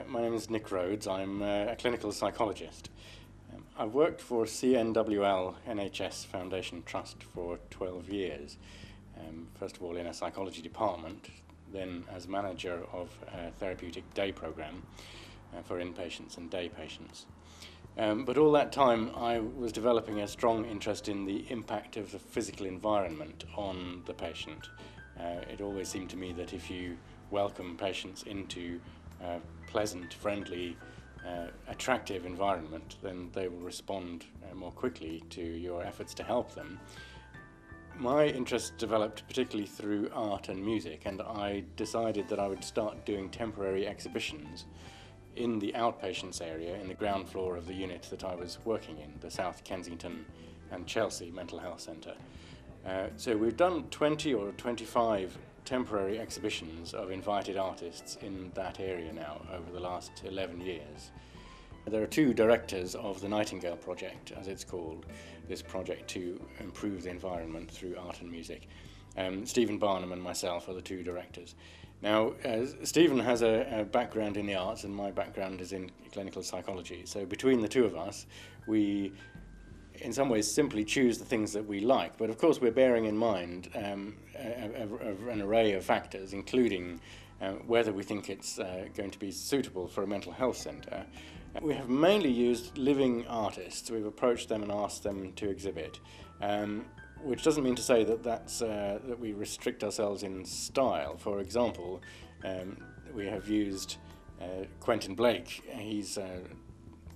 My name is Nick Rhodes. I'm a clinical psychologist. I've worked for CNWL NHS Foundation Trust for 12 years. First of all in a psychology department, then as manager of a therapeutic day program for inpatients and day patients. But all that time I was developing a strong interest in the impact of the physical environment on the patient. It always seemed to me that if you welcome patients into a pleasant, friendly, attractive environment, then they will respond more quickly to your efforts to help them. My interest developed particularly through art and music, and I decided that I would start doing temporary exhibitions in the outpatients area in the ground floor of the unit that I was working in, the South Kensington and Chelsea Mental Health Centre. So we've done 20 or 25 temporary exhibitions of invited artists in that area now over the last 11 years. There are two directors of the Nightingale Project, as it's called, this project to improve the environment through art and music. Stephen Barnum and myself are the two directors. Now, Stephen has a background in the arts and my background is in clinical psychology, so between the two of us we in some ways simply choose the things that we like, but of course we're bearing in mind an array of factors, including whether we think it's going to be suitable for a mental health centre. We have mainly used living artists. We've approached them and asked them to exhibit, which doesn't mean to say that that we restrict ourselves in style. For example, we have used Quentin Blake. He's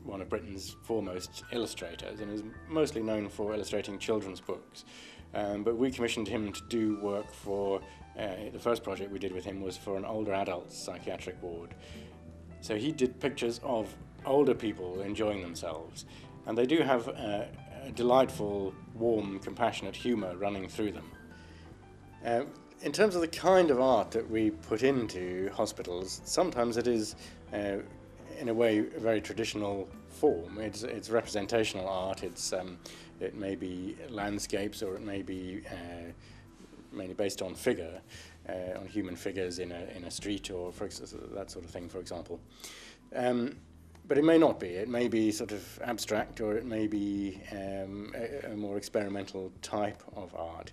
one of Britain's foremost illustrators and is mostly known for illustrating children's books. But we commissioned him to do work for, the first project we did with him was for an older adults psychiatric ward. So he did pictures of older people enjoying themselves, and they do have a delightful, warm, compassionate humour running through them. In terms of the kind of art that we put into hospitals, sometimes it is in a way a very traditional form. It's representational art. It may be landscapes, or it may be mainly based on figure, on human figures in a street, or that sort of thing, for example. But it may not be. It may be sort of abstract, or it may be a more experimental type of art.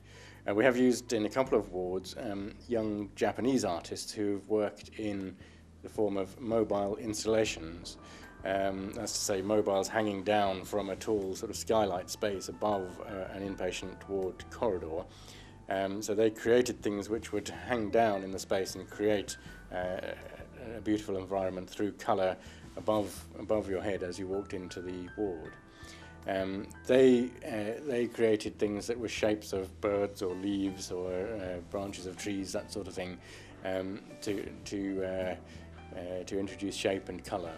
We have used in a couple of wards young Japanese artists who've worked in the form of mobile installations. That's to say, mobiles hanging down from a tall sort of skylight space above an inpatient ward corridor. So they created things which would hang down in the space and create a beautiful environment through colour above your head as you walked into the ward. They created things that were shapes of birds or leaves or branches of trees, that sort of thing, to introduce shape and colour.